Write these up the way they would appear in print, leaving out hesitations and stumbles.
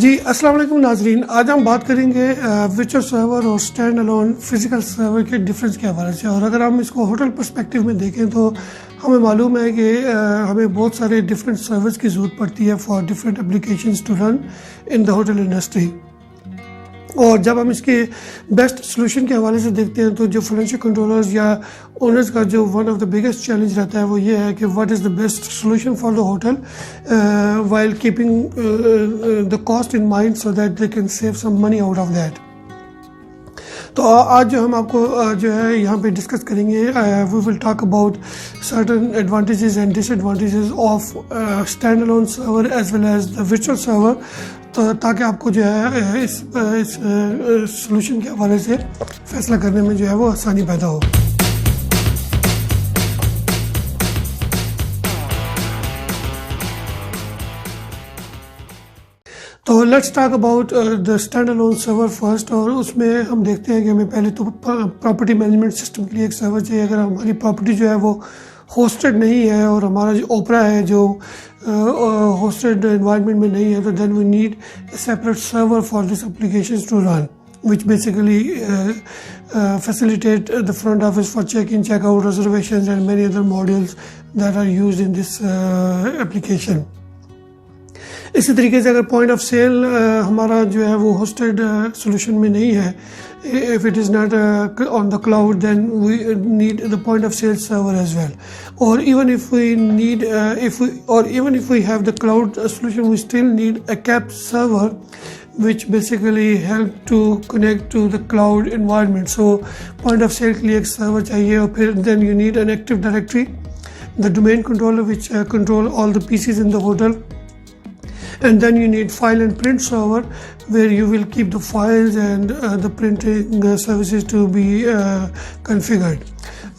जी अस्सलाम वालेकुम नाजरीन, आज हम बात करेंगे वर्चुअल सर्वर और स्टैंड अलोन फिज़िकल सर्वर के डिफरेंस के हवाले से। और अगर हम इसको होटल पर्सपेक्टिव में देखें तो हमें मालूम है कि हमें बहुत सारे डिफरेंट सर्वर्स की ज़रूरत पड़ती है for different applications to run in the hotel industry. और जब हम इसके बेस्ट सोल्यूशन के हवाले से देखते हैं तो जो फाइनेंशियल कंट्रोलर्स या ओनर्स का जो one of the biggest challenge रहता है वो ये है कि what is the best solution for the hotel while keeping the cost in mind so that they can save some money out of that. तो आज जो हम आपको जो है यहाँ पे डिस्कस करेंगे, we will talk about certain advantages and disadvantages of stand alone server as well as the virtual server, तो ताकि आपको जो है इस सोल्यूशन के हवाले से फैसला करने में जो है वो आसानी पैदा हो। तो let's talk about the stand alone server first. और उसमें हम देखते हैं कि हमें पहले तो प्रॉपर्टी मैनेजमेंट सिस्टम के लिए एक सर्वर चाहिए। अगर हमारी प्रॉपर्टी जो है वो होस्टेड नहीं है और हमारा जो ओपरा है जो होस्टेड एनवायरनमेंट में नहीं है, तो then we need a separate server for these applications to run, which basically facilitate the front office for check-in, check-out, reservations and many other modules that are used in this application. इसी तरीके से अगर point of cell हमारा जो है वो hosted solution में नहीं है, if it is not on the cloud, then we need the point of sale server as well. Or even if we need even if we have the cloud solution, we still need a CAP server which basically help to connect to the cloud environment. So point of sale के लिए एक server चाहिए, और फिर then you need an Active Directory, the domain controller which control all the PCs in the hotel. And then you need file and print server where you will keep the files and the printing services to be configured.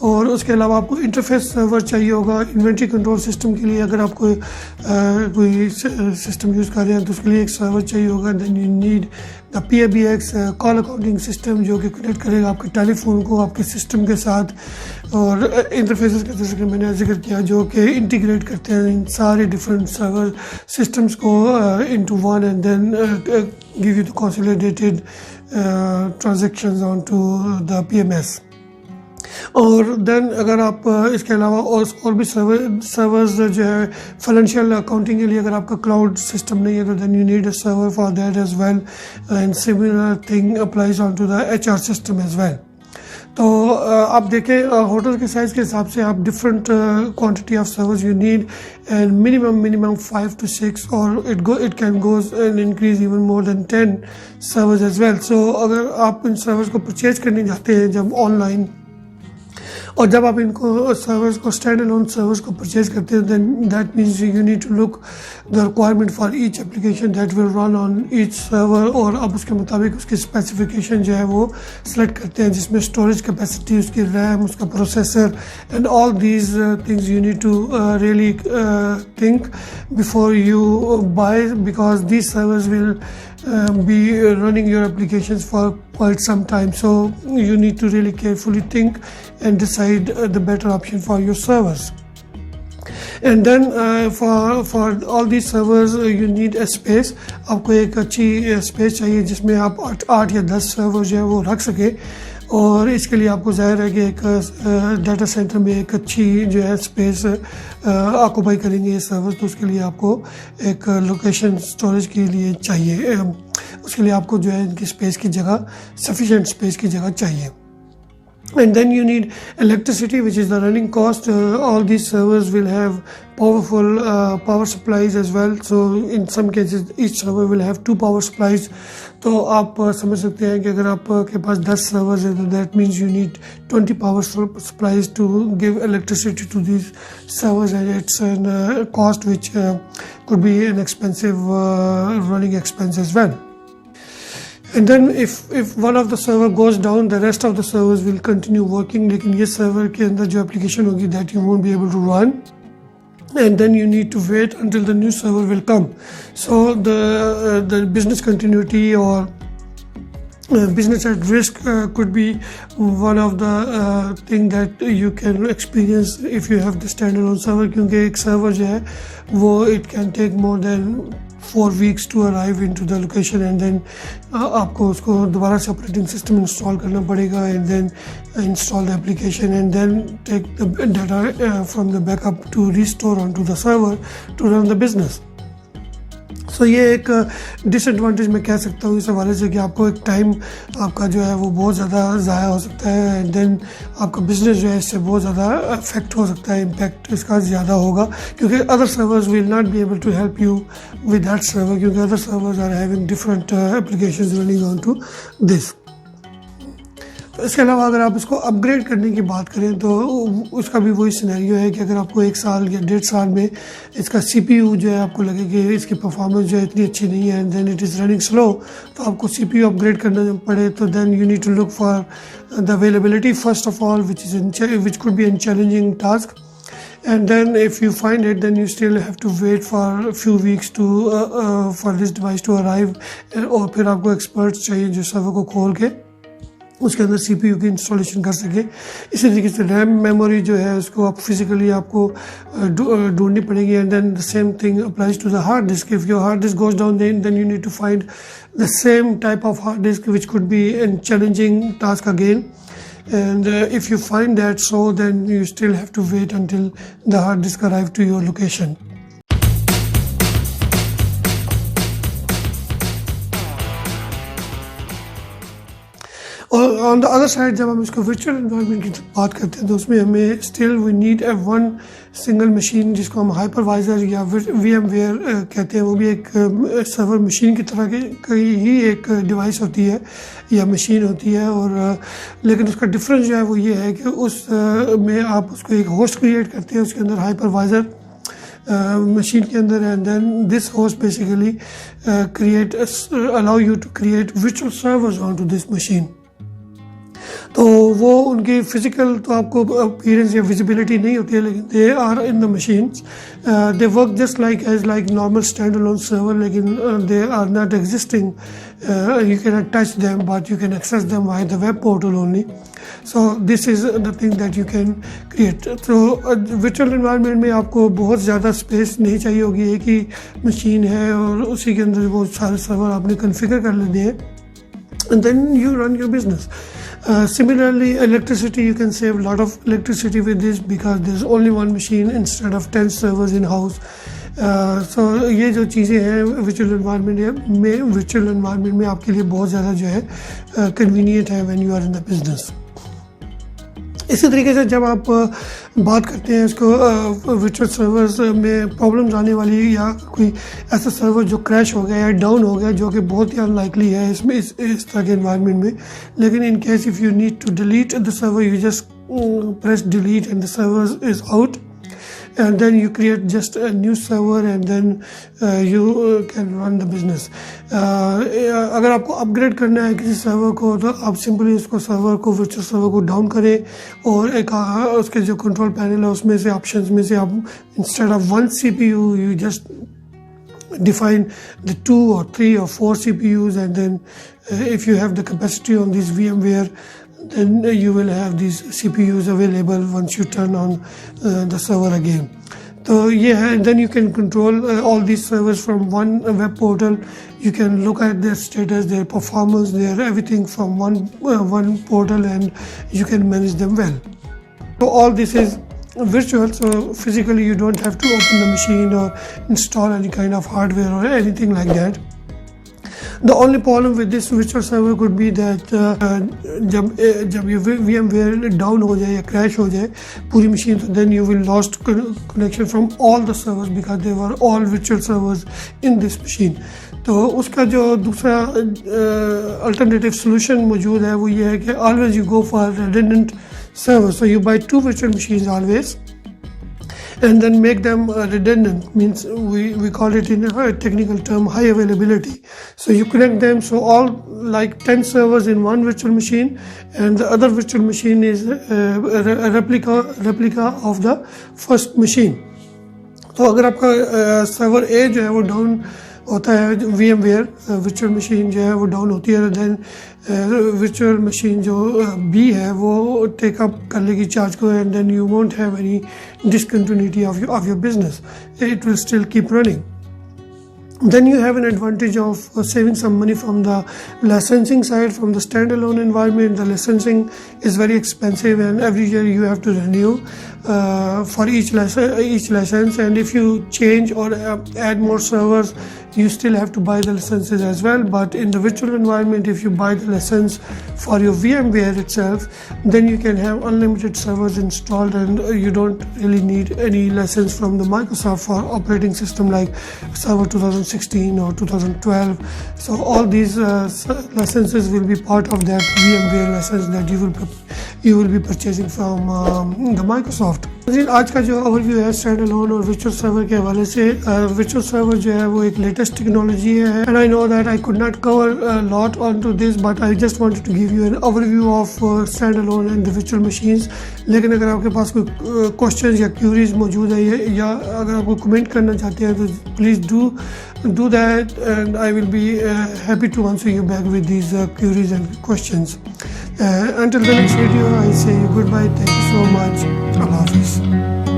और उसके अलावा आपको interface server चाहिए होगा inventory control system के लिए। अगर आप कोई सिस्टम यूज़ कर रहे हैं तो उसके लिए एक सर्वर चाहिए होगा। Then you need the PABX call accounting system जो कि कनेक्ट करेगा आपके टेलीफोन को आपके सिस्टम के साथ, और इंटरफेसेस का जैसे कि मैंने जिक्र किया जो कि इंटीग्रेट करते हैं इन सारे डिफरेंट सर्वर सिस्टम्स को into one and then give you the consolidated transactions on to the PMS। और देन अगर आप इसके अलावा और भी सर्वर्स जो है फाइनेंशियल अकाउंटिंग के लिए अगर आपका क्लाउड सिस्टम नहीं है तो then you need a server for that as well, and similar thing applies on to the HR system as well. तो आप देखें होटल के साइज़ के हिसाब से आप different quantity of servers you need, and minimum 5 to 6 और it can goes and increase even more than 10 servers as well. So अगर आप इन सर्वर्स को परचेज करने जाते हैं जब ऑनलाइन, और जब आप इनको सर्वर्स को स्टैंड अलोन सर्वर्स को परचेज करते हैं then that means you need to look the requirement for each application that will run on each server, और अब उसके मुताबिक उसकी स्पेसिफिकेशन जो है वो सिलेक्ट करते हैं जिसमें स्टोरेज कैपेसिटी, उसकी रैम, उसका processor and all these things you need to really think before you buy, because these servers will be running your applications for quite some time. So you need to really carefully think and decide the better option for your servers. And then for all these servers you need a space. आपको एक अच्छी space चाहिए जिसमें आप 8 या 10 server जो है वो रख सके, और इसके लिए आपको ज़ाहिर है कि एक डाटा सेंटर में एक अच्छी जो है स्पेस ऑक्यूपाई करेंगे ये सर्वर, तो उसके लिए आपको एक लोकेशन स्टोरेज के लिए चाहिए, उसके लिए आपको जो है इनकी स्पेस की जगह सफिशेंट स्पेस की जगह चाहिए। And then you need electricity, which is the running cost. All these servers will have powerful power supplies as well. So in some cases each server will have 2 power supplies. तो आप समझ सकते हैं कि अगर आपके पास 10 servers हैं तो that means you need 20 power supplies to give electricity to these servers, and it's a cost which could be an expensive running expense as well. And then if one of the server goes down, the rest of the servers will continue working, लेकिन ये server के अंदर जो application होगी that you won't be able to run, and then you need to wait until the new server will come. So the business continuity or business at risk could be one of the thing that you can experience if you have the standalone server, क्योंकि एक server जो है वो it can take more than 4 weeks to arrive into the location, and then आपको उसको दोबारा से operating system install करना पड़ेगा, and then install the application and then take the data from the backup to restore onto the server to run the business. सो ये एक disadvantage मैं कह सकता हूँ इस हवाले से कि आपको एक टाइम आपका जो है वो बहुत ज़्यादा ज़ाया हो सकता है, एंड देन आपका बिजनेस जो है इससे बहुत ज़्यादा अफेक्ट हो सकता है, इम्पैक्ट इसका ज़्यादा होगा, क्योंकि other servers will not be able to help you with that server, क्योंकि other servers are having different applications running on to this. इसके अलावा अगर आप इसको अपग्रेड करने की बात करें तो उसका भी वही सिनेरियो है कि अगर आपको 1 साल या 1.5 साल में इसका CPU जो है आपको लगे कि इसकी परफॉर्मेंस जो है इतनी अच्छी नहीं है, and then it is running slow, तो आपको CPU अपग्रेड करना पड़े, तो then you need to look for the availability first of all which could be an challenging task, and then if you find it, then you still have to wait for a few weeks to for this device to arrive, और फिर आपको experts चाहिए जो server को खोल के उसके अंदर CPU की इंस्टॉलेशन कर सके। इसी तरीके से रैम मेमोरी जो है उसको आप फिजिकली आपको ढूंढनी पड़ेगी, and then the same thing applies to the hard disk. If your hard disk goes down then you need to find the same type of hard disk which could be an challenging task again, and if you find that, so then you still have to wait until the hard disk arrive to your location. और on the other side जब हम इसको virtual environment की बात करते हैं तो उसमें हमें still we need a one single machine जिसको हम हाइपरवाइजर या VMware कहते हैं। वो भी एक सर्वर मशीन की तरह की ही एक डिवाइस होती है या मशीन होती है, और लेकिन उसका डिफरेंस जो है वो ये है कि उस में आप उसको एक होस्ट क्रिएट करते हैं उसके अंदर हाइपरवाइजर मशीन के अंदर, and then this host basically create allow you to create virtual servers on to this machine. तो वो उनकी फिजिकल तो आपको अपीयरेंस या विजिबिलिटी नहीं होती है, लेकिन they are in the machines, they work just like normal stand alone server, लेकिन they are not existing, you cannot touch them but you can access them via the web portal only. So this is the thing that you can create. So virtual environment में आपको बहुत ज़्यादा space नहीं चाहिए होगी, एक ही machine है और उसी के अंदर वो सारे सर्वर आपने कन्फिगर कर लेने हैं, and then you run your business. Similarly, electricity, you can save a lot of electricity with this because there's only one machine instead of 10 servers in house. So ये जो चीज़ें हैं वर्चुअल एनवायरनमेंट में आपके लिए बहुत ज़्यादा जो है कन्वीनियंट है when you are in the business. इसी तरीके से जब आप बात करते हैं इसको वर्चुअल सर्वर्स में प्रॉब्लम्स आने वाली या कोई ऐसा सर्वर जो क्रैश हो गया या डाउन हो गया, जो कि बहुत ही अनलाइकली है इसमें इस तरह के एनवायरनमेंट में, लेकिन in case if you need to delete the server you just press delete and the server is out, and then you create just a new server and then you can run the business. अगर आपको upgrade करना है किसी server को तो आप simply उसको server को वर्चुअल सर्वर को डाउन करें और एक उसके जो कंट्रोल पैनल है उसमें से ऑप्शंस में से आप instead of 1 CPU you just define the 2 or 3 or 4 CPUs, and then if you have the capacity on this VMware then you will have these CPUs available once you turn on the server again. So yeah, and then you can control all these servers from one web portal. You can look at their status, their performance, their everything from one portal, and you can manage them well. So all this is virtual, so physically you don't have to open the machine or install any kind of hardware or anything like that. The only problem with this virtual server could be that जब ये VMware down हो जाए या crash हो जाए पूरी machine, तो then you will lost connection from all the servers because they were all virtual servers in this machine. तो उसका जो दूसरा alternative solution मौजूद है वो ये है कि always you go for redundant servers. So you buy 2 virtual machines always and then make them redundant, means we call it in a technical term high availability. So you connect them, so all like 10 servers in one virtual machine, and the other virtual machine is a replica of the first machine. तो अगर आपका server A जो है वो down होता है, VMware virtual machine जो है वो डाउन होती है, then virtual machine जो B है वो टेक अप कर लेगी चार्ज को, and then you won't have any discontinuity of your business. It will still keep running. Then you have an advantage of saving some money from the licensing side. From the standalone environment, the licensing is very expensive, and every year you have to renew for each license. And if you change or add more servers, you still have to buy the licenses as well. But in the virtual environment, if you buy the license for your VMware itself, then you can have unlimited servers installed, and you don't really need any license from the Microsoft for operating system like Server 2016 or 2012. So all these licenses will be part of that VMware license that you will be purchasing from the Microsoft. आज का जो overview है stand alone और virtual server के हवाले से, virtual server जो है वो एक लेटेस्ट टेक्नोलॉजी है, and I know that I could not cover lot on to this, but I just wanted to give you an overview of stand alone and the virtual machines. लेकिन अगर आपके पास कोई questions या curies मौजूद है या अगर आप कोई कमेंट करना चाहते हैं तो please do that, and I will be happy to answer you back with these queries and questions. Until the next video, I say goodbye. Thank you so much. Allah Hafiz.